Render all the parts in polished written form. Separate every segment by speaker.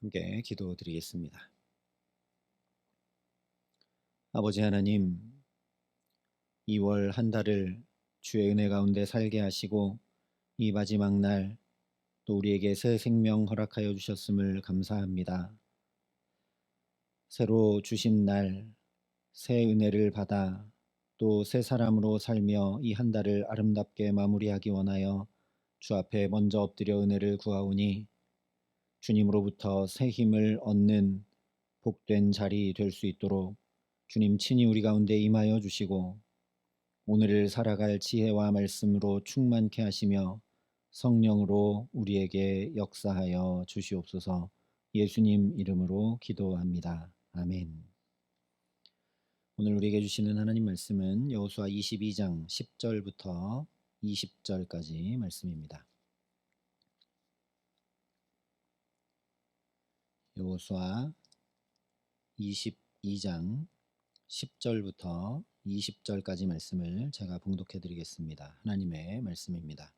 Speaker 1: 함께 기도드리겠습니다. 아버지 하나님, 2월 한 달을 주의 은혜 가운데 살게 하시고 이 마지막 날 또 우리에게 새 생명 허락하여 주셨음을 감사합니다. 새로 주신 날, 새 은혜를 받아 또 새 사람으로 살며 이 한 달을 아름답게 마무리하기 원하여 주 앞에 먼저 엎드려 은혜를 구하오니 주님으로부터 새 힘을 얻는 복된 자리 될 수 있도록 주님 친히 우리 가운데 임하여 주시고 오늘을 살아갈 지혜와 말씀으로 충만케 하시며 성령으로 우리에게 역사하여 주시옵소서. 예수님 이름으로 기도합니다. 아멘. 오늘 우리에게 주시는 하나님 말씀은 여호수아 22장 10절부터 20절까지 말씀입니다. 여호수아 22장 10절부터 20절까지 말씀을 제가 봉독해 드리겠습니다. 하나님의 말씀입니다.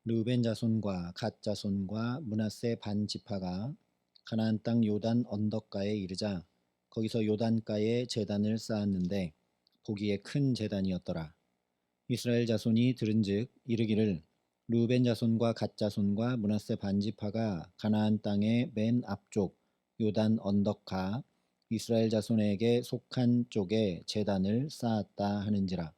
Speaker 1: 르우벤 자손과 갓 자손과 므낫세 반 지파가 가나안 땅 요단 언덕가에 이르자 거기서 요단가에 제단을 쌓았는데 보기에 큰 제단이었더라. 이스라엘 자손이 들은즉 이르기를 르우벤 자손과 갓 자손과 므낫세 반 지파가 가나안 땅의 맨 앞쪽 요단 언덕가 이스라엘 자손에게 속한 쪽에 제단을 쌓았다 하는지라.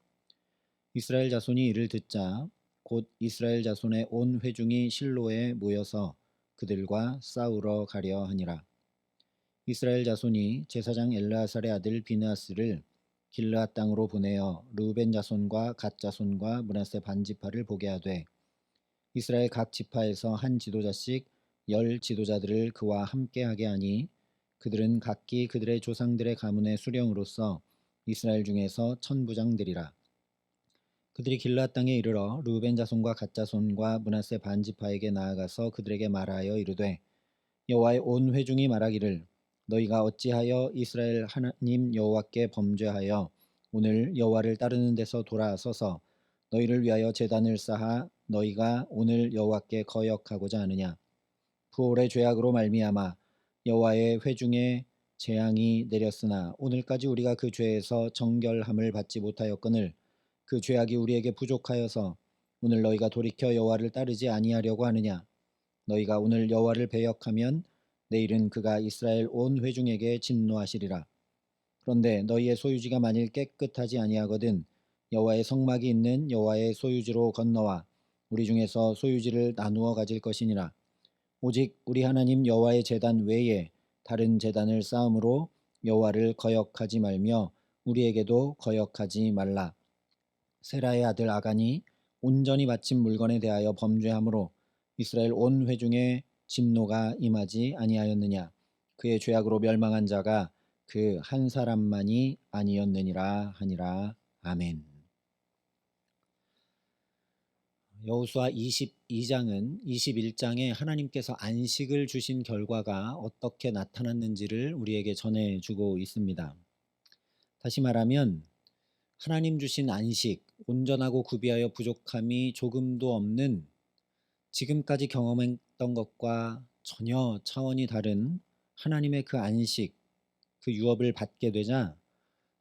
Speaker 1: 이스라엘 자손이 이를 듣자 곧 이스라엘 자손의 온 회중이 실로에 모여서 그들과 싸우러 가려 하니라. 이스라엘 자손이 제사장 엘르아살의 아들 비느하스를 길르앗 땅으로 보내어 르우벤 자손과 갓 자손과 므낫세 반 지파를 보게 하되 이스라엘 각 지파에서 한 지도자씩 10 지도자들을 그와 함께하게 하니 그들은 각기 그들의 조상들의 가문의 수령으로서 이스라엘 중에서 천부장들이라. 그들이 길르앗 땅에 이르러 르우벤 자손과 갓 자손과 므낫세 반 지파에게 나아가서 그들에게 말하여 이르되 여호와의 온 회중이 말하기를 너희가 어찌하여 이스라엘 하나님 여호와께 범죄하여 오늘 여호와를 따르는 데서 돌아서서 너희를 위하여 제단을 쌓아 너희가 오늘 여호와께 거역하고자 하느냐. 부올의 죄악으로 말미암아 여호와의 회중에 재앙이 내렸으나 오늘까지 우리가 그 죄에서 정결함을 받지 못하였거늘 그 죄악이 우리에게 부족하여서 오늘 너희가 돌이켜 여호와를 따르지 아니하려고 하느냐. 너희가 오늘 여호와를 배역하면 내일은 그가 이스라엘 온 회중에게 진노하시리라. 그런데 너희의 소유지가 만일 깨끗하지 아니하거든 여호와의 성막이 있는 여호와의 소유지로 건너와 우리 중에서 소유지를 나누어 가질 것이니라. 오직 우리 하나님 여호와의 제단 외에 다른 제단을 쌓음으로 여호와를 거역하지 말며 우리에게도 거역하지 말라. 세라의 아들 아간이 온전히 바친 물건에 대하여 범죄함으로 이스라엘 온 회중에 진노가 임하지 아니하였느냐. 그의 죄악으로 멸망한 자가 그 한 사람만이 아니었느니라 하니라. 아멘. 여호수아 22장은 21장에 하나님께서 안식을 주신 결과가 어떻게 나타났는지를 우리에게 전해주고 있습니다. 다시 말하면 하나님 주신 안식, 온전하고 구비하여 부족함이 조금도 없는 지금까지 경험했던 것과 전혀 차원이 다른 하나님의 그 안식, 그 유업을 받게 되자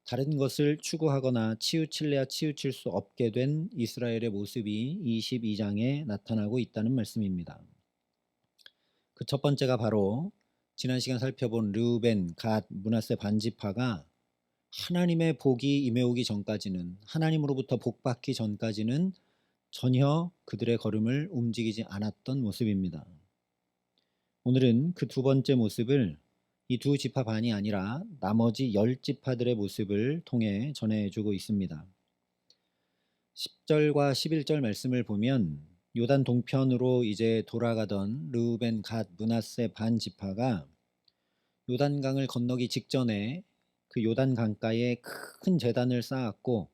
Speaker 1: 다른 것을 추구하거나 치우칠래야 치우칠 수 없게 된 이스라엘의 모습이 22장에 나타나고 있다는 말씀입니다. 그 첫 번째가 바로 지난 시간 살펴본 르우벤, 갓, 므낫세 반 지파가 하나님의 복이 임해오기 전까지는 하나님으로부터 복받기 전까지는 전혀 그들의 걸음을 움직이지 않았던 모습입니다. 오늘은 그 두 번째 모습을 이 두 지파 반이 아니라 나머지 10지파들의 모습을 통해 전해주고 있습니다. 10절과 11절 말씀을 보면 요단 동편으로 이제 돌아가던 르우벤, 갓, 므낫세 반 지파가 요단강을 건너기 직전에 그 요단 강가에 큰 제단을 쌓았고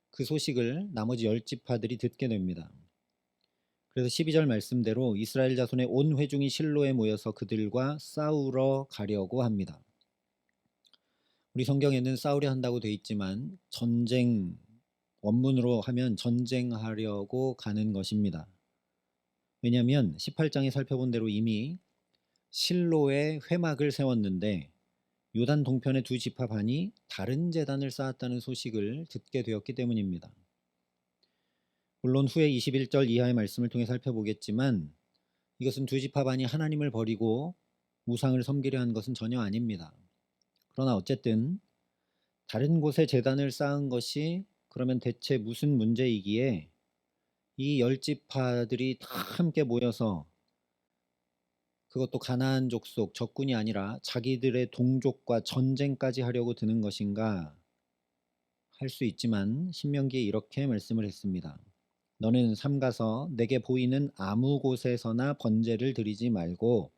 Speaker 1: 그 소식을 나머지 10지파들이 듣게 됩니다. 그래서 12절 말씀대로 이스라엘 자손의 온 회중이 실로에 모여서 그들과 싸우러 가려고 합니다. 우리 성경에는 싸우려 한다고 되어 있지만 전쟁, 원문으로 하면 전쟁하려고 가는 것입니다. 왜냐하면 18장에 살펴본 대로 이미 실로에 회막을 세웠는데 요단 동편의 두 지파 반이 다른 제단을 쌓았다는 소식을 듣게 되었기 때문입니다. 물론 후에 21절 이하의 말씀을 통해 살펴보겠지만 이것은 두 지파 반이 하나님을 버리고 우상을 섬기려 한 것은 전혀 아닙니다. 그러나 어쨌든 다른 곳에 제단을 쌓은 것이 그러면 대체 무슨 문제이기에 이 열 지파들이 다 함께 모여서 그것도 가나안 족속 적군이 아니라 자기들의 동족과 전쟁까지 하려고 드는 것인가 할 수 있지만 신명기에 이렇게 말씀을 했습니다. 너는 삼가서 내게 보이는 아무 곳에서나 번제를 드리지 말고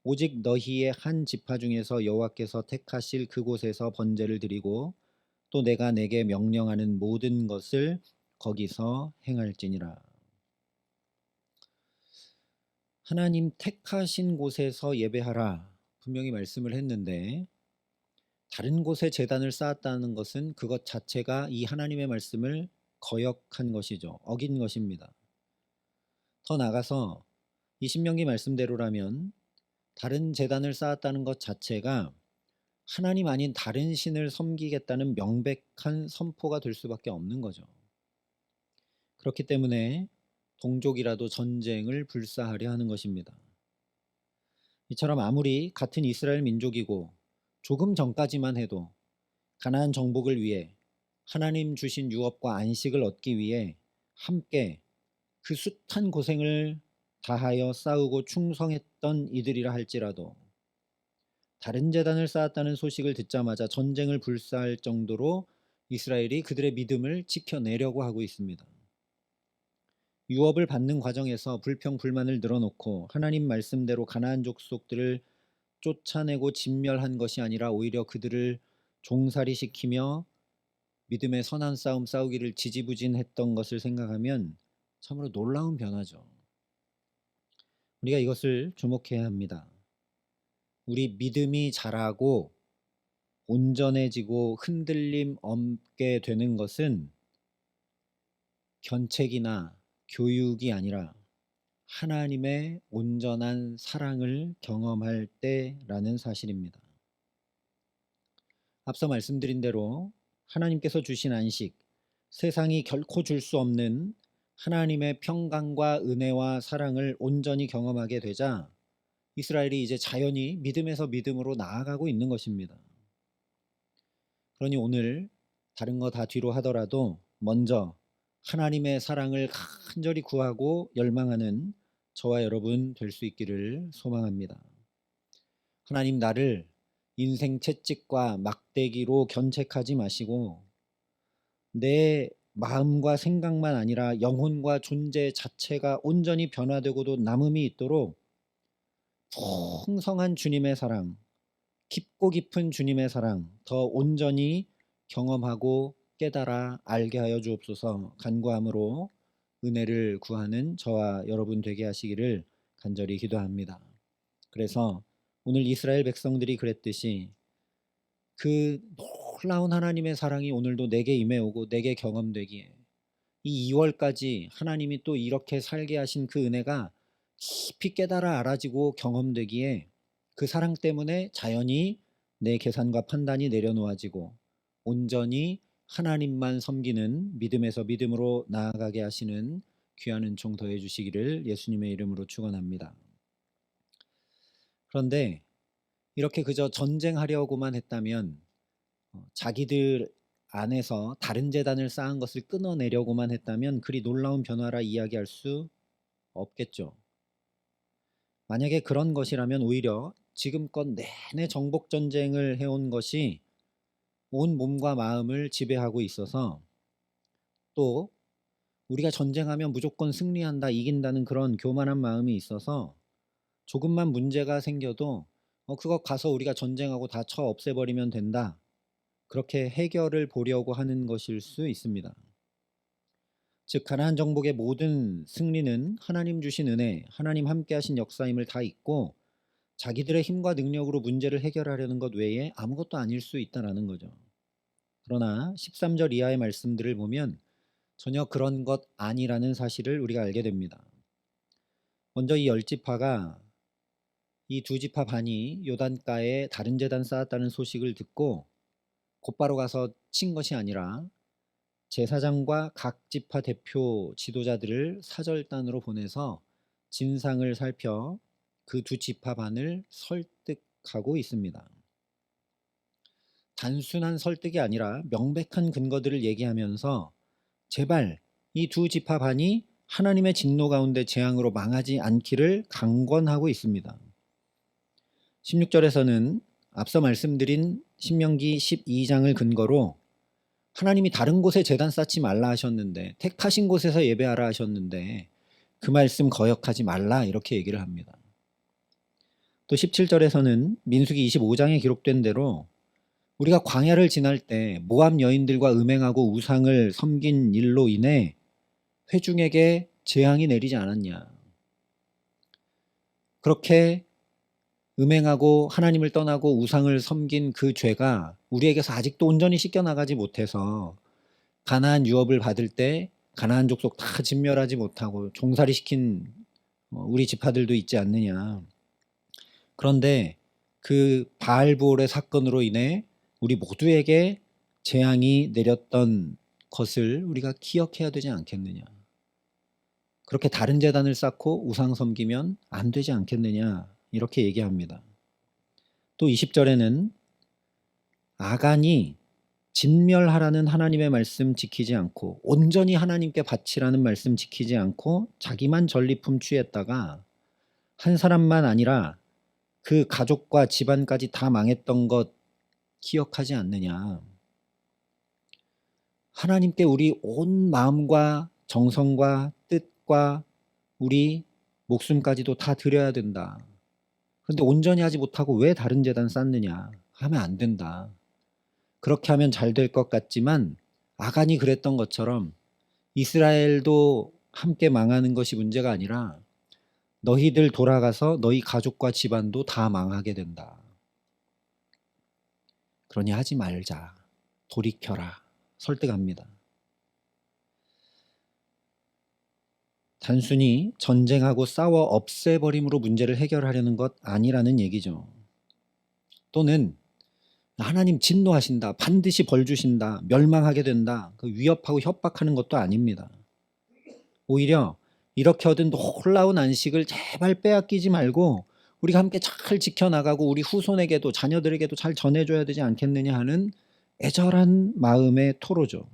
Speaker 1: 오직 너희의 한 지파 중에서 여호와께서 택하실 그곳에서 번제를 드리고 또 내가 내게 명령하는 모든 것을 거기서 행할지니라. 하나님 택하신 곳에서 예배하라 분명히 말씀을 했는데 다른 곳에 제단을 쌓았다는 것은 그것 자체가 이 하나님의 말씀을 거역한 것이죠. 어긴 것입니다. 더 나아가서 이 신명기 말씀대로라면 다른 제단을 쌓았다는 것 자체가 하나님 아닌 다른 신을 섬기겠다는 명백한 선포가 될 수밖에 없는 거죠. 그렇기 때문에 동족이라도 전쟁을 불사하려 하는 것입니다. 이처럼 아무리 같은 이스라엘 민족이고 조금 전까지만 해도 가나안 정복을 위해 하나님 주신 유업과 안식을 얻기 위해 함께 그 숱한 고생을 다하여 싸우고 충성했던 이들이라 할지라도 다른 제단을 쌓았다는 소식을 듣자마자 전쟁을 불사할 정도로 이스라엘이 그들의 믿음을 지켜내려고 하고 있습니다. 유업을 받는 과정에서 불평 불만을 늘어놓고 하나님 말씀대로 가나안 족속들을 쫓아내고 진멸한 것이 아니라 오히려 그들을 종살이시키며 믿음의 선한 싸움 싸우기를 지지부진했던 것을 생각하면 참으로 놀라운 변화죠. 우리가 이것을 주목해야 합니다. 우리 믿음이 자라고 온전해지고 흔들림 없게 되는 것은 견책이나 교육이 아니라 하나님의 온전한 사랑을 경험할 때라는 사실입니다. 앞서 말씀드린 대로 하나님께서 주신 안식, 세상이 결코 줄 수 없는 하나님의 평강과 은혜와 사랑을 온전히 경험하게 되자 이스라엘이 이제 자연히 믿음에서 믿음으로 나아가고 있는 것입니다. 그러니 오늘 다른 거 다 뒤로 하더라도 먼저 하나님의 사랑을 간절히 구하고 열망하는 저와 여러분 될 수 있기를 소망합니다. 하나님 나를 인생 채찍과 막대기로 견책하지 마시고 내 마음과 생각만 아니라 영혼과 존재 자체가 온전히 변화되고도 남음이 있도록 풍성한 주님의 사랑, 깊고 깊은 주님의 사랑 더 온전히 경험하고 깨달아 알게 하여 주옵소서. 간구함으로 은혜를 구하는 저와 여러분 되게 하시기를 간절히 기도합니다. 그래서 오늘 이스라엘 백성들이 그랬듯이 그 놀라운 하나님의 사랑이 오늘도 내게 임해오고 내게 경험되기에 이 2월까지 하나님이 또 이렇게 살게 하신 그 은혜가 깊이 깨달아 알아지고 경험되기에 그 사랑 때문에 자연히 내 계산과 판단이 내려놓아지고 온전히 하나님만 섬기는 믿음에서 믿음으로 나아가게 하시는 귀한 은총 더해 주시기를 예수님의 이름으로 축원합니다. 그런데 이렇게 그저 전쟁하려고만 했다면 자기들 안에서 다른 제단을 쌓은 것을 끊어내려고만 했다면 그리 놀라운 변화라 이야기할 수 없겠죠. 만약에 그런 것이라면 오히려 지금껏 내내 정복 전쟁을 해온 것이 온 몸과 마음을 지배하고 있어서 또 우리가 전쟁하면 무조건 승리한다, 이긴다는 그런 교만한 마음이 있어서 조금만 문제가 생겨도 그거 가서 우리가 전쟁하고 다 쳐 없애버리면 된다. 그렇게 해결을 보려고 하는 것일 수 있습니다. 즉 가나안 정복의 모든 승리는 하나님 주신 은혜, 하나님 함께 하신 역사임을 다 잊고 자기들의 힘과 능력으로 문제를 해결하려는 것 외에 아무것도 아닐 수 있다는 거죠. 그러나 13절 이하의 말씀들을 보면 전혀 그런 것 아니라는 사실을 우리가 알게 됩니다. 먼저 이 열 지파가 이 두 지파 반이 요단가에 다른 제단 쌓았다는 소식을 듣고 곧바로 가서 친 것이 아니라 제사장과 각 지파 대표 지도자들을 사절단으로 보내서 진상을 살펴 그 두 지파 반을 설득하고 있습니다. 단순한 설득이 아니라 명백한 근거들을 얘기하면서 제발 이 두 지파 반이 하나님의 진노 가운데 재앙으로 망하지 않기를 강권하고 있습니다. 16절에서는 앞서 말씀드린 신명기 12장을 근거로 하나님이 다른 곳에 제단 쌓지 말라 하셨는데, 택하신 곳에서 예배하라 하셨는데 그 말씀 거역하지 말라 이렇게 얘기를 합니다. 또 17절에서는 민수기 25장에 기록된 대로 우리가 광야를 지날 때 모압 여인들과 음행하고 우상을 섬긴 일로 인해 회중에게 재앙이 내리지 않았냐. 그렇게 음행하고 하나님을 떠나고 우상을 섬긴 그 죄가 우리에게서 아직도 온전히 씻겨나가지 못해서 가나안 유업을 받을 때 가나안 족속 다 진멸하지 못하고 종살이 시킨 우리 지파들도 있지 않느냐. 그런데 그 바알브올의 사건으로 인해 우리 모두에게 재앙이 내렸던 것을 우리가 기억해야 되지 않겠느냐. 그렇게 다른 제단을 쌓고 우상 섬기면 안 되지 않겠느냐 이렇게 얘기합니다. 또 20절에는 아간이 진멸하라는 하나님의 말씀 지키지 않고 온전히 하나님께 바치라는 말씀 지키지 않고 자기만 전리품 취했다가 한 사람만 아니라 그 가족과 집안까지 다 망했던 것 기억하지 않느냐. 하나님께 우리 온 마음과 정성과 뜻과 우리 목숨까지도 다 드려야 된다. 그런데 온전히 하지 못하고 왜 다른 제단 쌓느냐 하면 안 된다. 그렇게 하면 잘 될 것 같지만 아간이 그랬던 것처럼 이스라엘도 함께 망하는 것이 문제가 아니라 너희들 돌아가서 너희 가족과 집안도 다 망하게 된다. 그러니 하지 말자. 돌이켜라. 설득합니다. 단순히 전쟁하고 싸워 없애버림으로 문제를 해결하려는 것 아니라는 얘기죠. 또는 하나님 진노하신다. 반드시 벌 주신다. 멸망하게 된다. 그 위협하고 협박하는 것도 아닙니다. 오히려 이렇게 얻은 놀라운 안식을 제발 빼앗기지 말고 우리가 함께 잘 지켜나가고 우리 후손에게도 자녀들에게도 잘 전해줘야 되지 않겠느냐 하는 애절한 마음의 토로죠.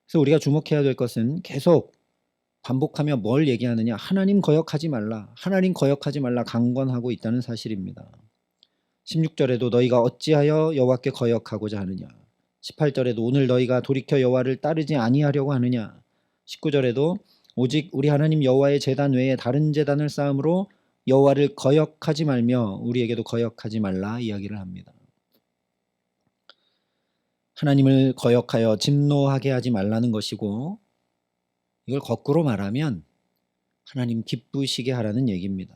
Speaker 1: 그래서 우리가 주목해야 될 것은 계속 반복하며 뭘 얘기하느냐. 하나님 거역하지 말라. 하나님 거역하지 말라 강권하고 있다는 사실입니다. 16절에도 너희가 어찌하여 여호와께 거역하고자 하느냐. 18절에도 오늘 너희가 돌이켜 여호와를 따르지 아니하려고 하느냐. 19절에도 오직 우리 하나님 여호와의 제단 외에 다른 제단을 쌓음으로 여호와를 거역하지 말며 우리에게도 거역하지 말라 이야기를 합니다. 하나님을 거역하여 진노하게 하지 말라는 것이고 이걸 거꾸로 말하면 하나님 기쁘시게 하라는 얘기입니다.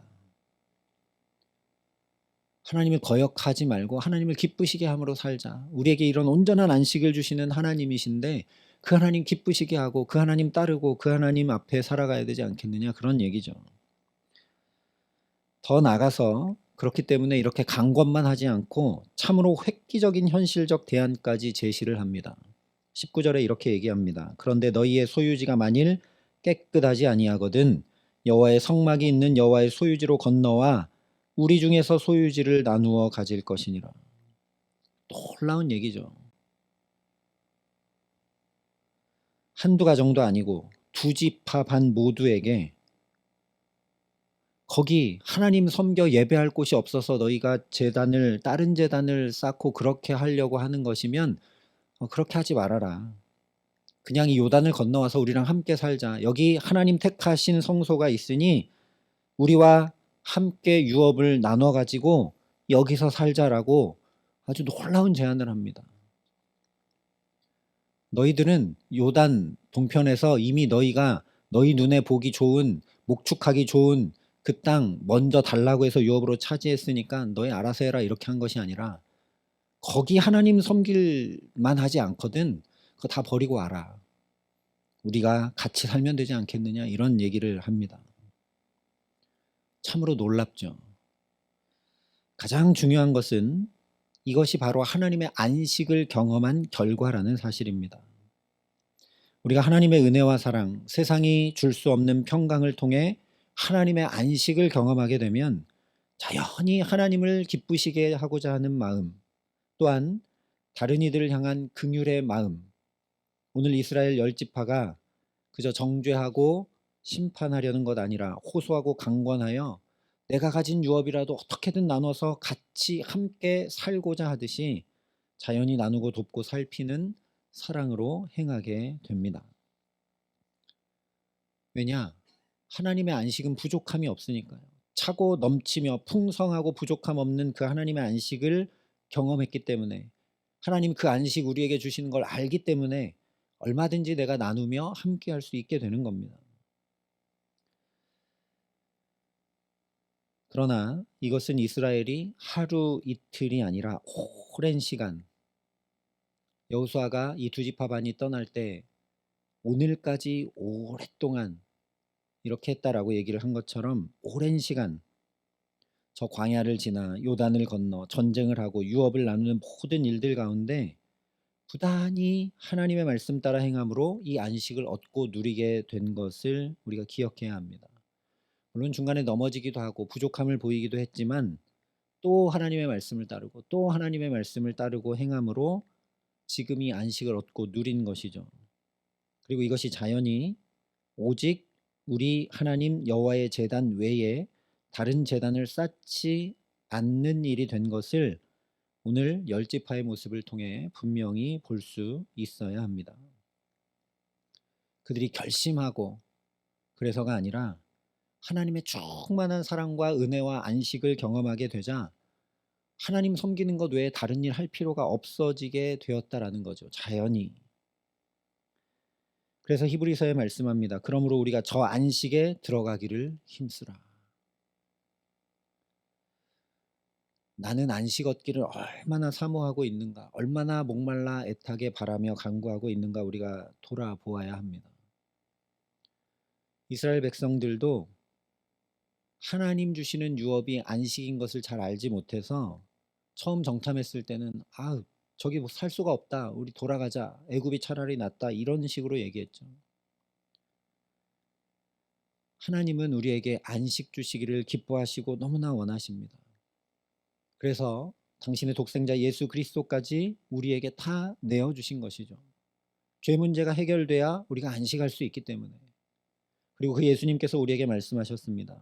Speaker 1: 하나님을 거역하지 말고 하나님을 기쁘시게 함으로 살자. 우리에게 이런 온전한 안식을 주시는 하나님이신데 그 하나님 기쁘시게 하고 그 하나님 따르고 그 하나님 앞에 살아가야 되지 않겠느냐 그런 얘기죠. 더 나아가서 그렇기 때문에 이렇게 강권만 하지 않고 참으로 획기적인 현실적 대안까지 제시를 합니다. 19절에 이렇게 얘기합니다. 그런데 너희의 소유지가 만일 깨끗하지 아니하거든 여호와의 성막이 있는 여호와의 소유지로 건너와 우리 중에서 소유지를 나누어 가질 것이니라. 놀라운 얘기죠. 한두 가정도 아니고 두 지파 반 모두에게 거기 하나님 섬겨 예배할 곳이 없어서 너희가 다른 제단을 쌓고 그렇게 하려고 하는 것이면 그렇게 하지 말아라. 그냥 이 요단을 건너와서 우리랑 함께 살자. 여기 하나님 택하신 성소가 있으니 우리와 함께 유업을 나눠 가지고 여기서 살자라고 아주 놀라운 제안을 합니다. 너희들은 요단 동편에서 이미 너희가 너희 눈에 보기 좋은 목축하기 좋은 그 땅 먼저 달라고 해서 유업으로 차지했으니까 너희 알아서 해라 이렇게 한 것이 아니라 거기 하나님 섬길만 하지 않거든. 그거 다 버리고 와라. 우리가 같이 살면 되지 않겠느냐 이런 얘기를 합니다. 참으로 놀랍죠. 가장 중요한 것은 이것이 바로 하나님의 안식을 경험한 결과라는 사실입니다. 우리가 하나님의 은혜와 사랑, 세상이 줄 수 없는 평강을 통해 하나님의 안식을 경험하게 되면 자연히 하나님을 기쁘시게 하고자 하는 마음, 또한 다른 이들을 향한 긍휼의 마음, 오늘 이스라엘 열 지파가 그저 정죄하고 심판하려는 것 아니라 호소하고 강권하여 내가 가진 유업이라도 어떻게든 나눠서 같이 함께 살고자 하듯이 자연히 나누고 돕고 살피는 사랑으로 행하게 됩니다. 왜냐? 하나님의 안식은 부족함이 없으니까요. 차고 넘치며 풍성하고 부족함 없는 그 하나님의 안식을 경험했기 때문에, 하나님 그 안식 우리에게 주시는 걸 알기 때문에 얼마든지 내가 나누며 함께 할 수 있게 되는 겁니다. 그러나 이것은 이스라엘이 하루 이틀이 아니라 오랜 시간, 여호수아가 이 두 지파 반이 떠날 때 오늘까지 오랫동안 이렇게 했다라고 얘기를 한 것처럼 오랜 시간 저 광야를 지나 요단을 건너 전쟁을 하고 유업을 나누는 모든 일들 가운데 부단히 하나님의 말씀 따라 행함으로 이 안식을 얻고 누리게 된 것을 우리가 기억해야 합니다. 물론 중간에 넘어지기도 하고 부족함을 보이기도 했지만 또 하나님의 말씀을 따르고 또 하나님의 말씀을 따르고 행함으로 지금 이 안식을 얻고 누린 것이죠. 그리고 이것이 자연히 오직 우리 하나님 여호와의 제단 외에 다른 제단을 쌓지 않는 일이 된 것을 오늘 열 지파의 모습을 통해 분명히 볼 수 있어야 합니다. 그들이 결심하고 그래서가 아니라 하나님의 충만한 사랑과 은혜와 안식을 경험하게 되자 하나님 섬기는 것 외에 다른 일 할 필요가 없어지게 되었다라는 거죠. 자연히. 그래서 히브리서에 말씀합니다. 그러므로 우리가 저 안식에 들어가기를 힘쓰라. 나는 안식 얻기를 얼마나 사모하고 있는가, 얼마나 목말라 애타게 바라며 간구하고 있는가 우리가 돌아보아야 합니다. 이스라엘 백성들도 하나님 주시는 유업이 안식인 것을 잘 알지 못해서 처음 정탐했을 때는 저기 뭐 살 수가 없다, 우리 돌아가자, 애굽이 차라리 낫다, 이런 식으로 얘기했죠. 하나님은 우리에게 안식 주시기를 기뻐하시고 너무나 원하십니다. 그래서 당신의 독생자 예수 그리스도까지 우리에게 다 내어주신 것이죠. 죄 문제가 해결돼야 우리가 안식할 수 있기 때문에. 그리고 그 예수님께서 우리에게 말씀하셨습니다.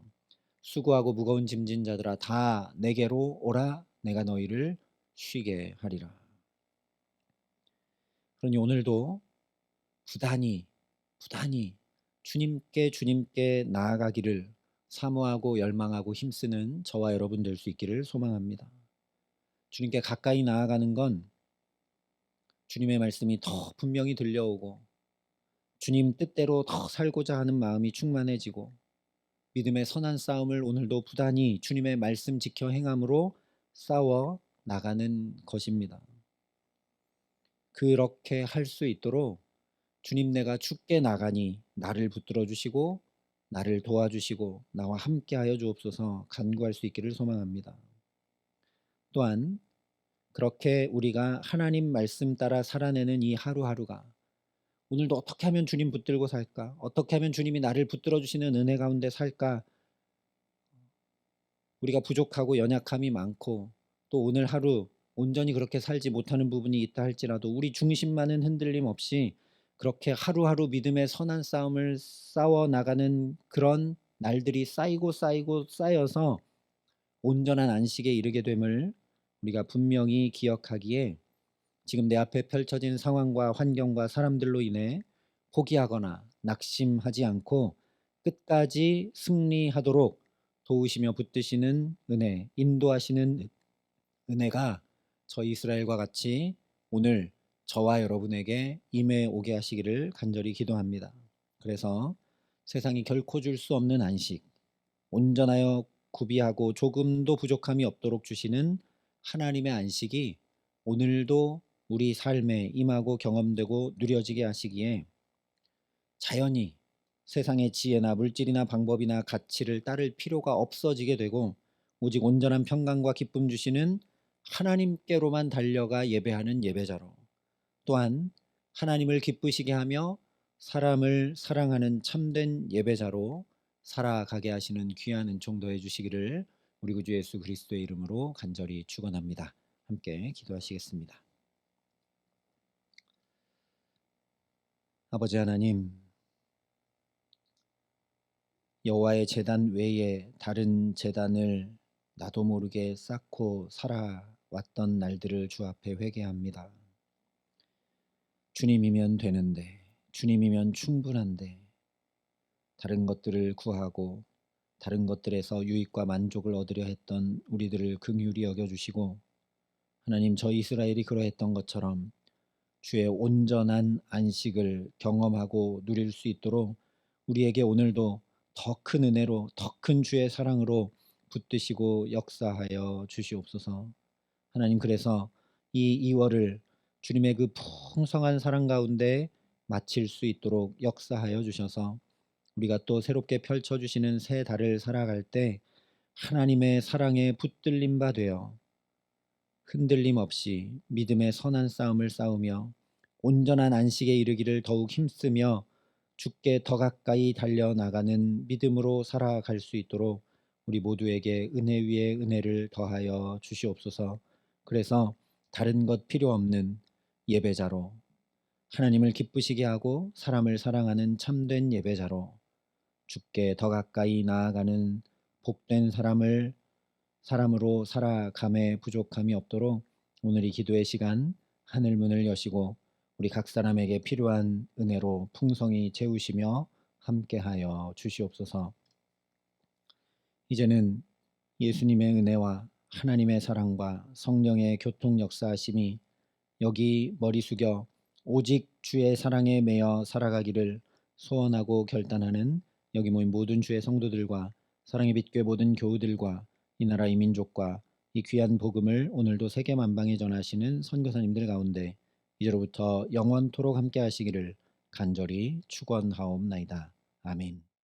Speaker 1: 수고하고 무거운 짐진 자들아 다 내게로 오라, 내가 너희를 쉬게 하리라. 그러니 오늘도 부단히 주님께 나아가기를 사모하고 열망하고 힘쓰는 저와 여러분 될 수 있기를 소망합니다. 주님께 가까이 나아가는 건 주님의 말씀이 더 분명히 들려오고 주님 뜻대로 더 살고자 하는 마음이 충만해지고 믿음의 선한 싸움을 오늘도 부단히 주님의 말씀 지켜 행함으로 싸워 나가는 것입니다. 그렇게 할 수 있도록 주님, 내가 주께 나가니 나를 붙들어 주시고 나를 도와주시고 나와 함께하여 주옵소서 간구할 수 있기를 소망합니다. 또한 그렇게 우리가 하나님 말씀 따라 살아내는 이 하루하루가 오늘도 어떻게 하면 주님 붙들고 살까? 어떻게 하면 주님이 나를 붙들어 주시는 은혜 가운데 살까? 우리가 부족하고 연약함이 많고 또 오늘 하루 온전히 그렇게 살지 못하는 부분이 있다 할지라도 우리 중심만은 흔들림 없이 그렇게 하루하루 믿음의 선한 싸움을 싸워 나가는 그런 날들이 쌓이고 쌓여서 온전한 안식에 이르게 됨을 우리가 분명히 기억하기에 지금 내 앞에 펼쳐진 상황과 환경과 사람들로 인해 포기하거나 낙심하지 않고 끝까지 승리하도록 도우시며 붙드시는 은혜, 인도하시는 은혜가 저희 이스라엘과 같이 오늘 저와 여러분에게 임해 오게 하시기를 간절히 기도합니다. 그래서 세상이 결코 줄 수 없는 안식, 온전하여 구비하고 조금도 부족함이 없도록 주시는 하나님의 안식이 오늘도 우리 삶에 임하고 경험되고 누려지게 하시기에 자연히 세상의 지혜나 물질이나 방법이나 가치를 따를 필요가 없어지게 되고 오직 온전한 평강과 기쁨 주시는 하나님께로만 달려가 예배하는 예배자로, 또한 하나님을 기쁘시게 하며 사람을 사랑하는 참된 예배자로 살아가게 하시는 귀한 은총도 해주시기를 우리 구주 예수 그리스도의 이름으로 간절히 축원합니다. 함께 기도하시겠습니다. 아버지 하나님, 여호와의 제단 외에 다른 제단을 나도 모르게 쌓고 살아왔던 날들을 주 앞에 회개합니다. 주님이면 되는데, 주님이면 충분한데 다른 것들을 구하고 다른 것들에서 유익과 만족을 얻으려 했던 우리들을 긍휼히 여겨주시고, 하나님, 저 이스라엘이 그러했던 것처럼 주의 온전한 안식을 경험하고 누릴 수 있도록 우리에게 오늘도 더 큰 은혜로, 더 큰 주의 사랑으로 붙드시고 역사하여 주시옵소서. 하나님, 그래서 이 2월을 주님의 그 풍성한 사랑 가운데 마칠 수 있도록 역사하여 주셔서 우리가 또 새롭게 펼쳐주시는 새 달을 살아갈 때 하나님의 사랑에 붙들림 바 되어 흔들림 없이 믿음의 선한 싸움을 싸우며 온전한 안식에 이르기를 더욱 힘쓰며 주께 더 가까이 달려나가는 믿음으로 살아갈 수 있도록 우리 모두에게 은혜 위에 은혜를 더하여 주시옵소서. 그래서 다른 것 필요 없는 예배자로, 하나님을 기쁘시게 하고 사람을 사랑하는 참된 예배자로 주께 더 가까이 나아가는 복된 사람으로 살아감에 부족함이 없도록 오늘 이 기도의 시간 하늘 문을 여시고 우리 각 사람에게 필요한 은혜로 풍성히 채우시며 함께하여 주시옵소서. 이제는 예수님의 은혜와 하나님의 사랑과 성령의 교통 역사하심이 여기 머리 숙여 오직 주의 사랑에 매여 살아가기를 소원하고 결단하는 여기 모인 모든 주의 성도들과 사랑의 빛교회 모든 교우들과 이 나라 이 민족과 이 귀한 복음을 오늘도 세계 만방에 전하시는 선교사님들 가운데 이제로부터 영원토록 함께 하시기를 간절히 축원하옵나이다. 아멘.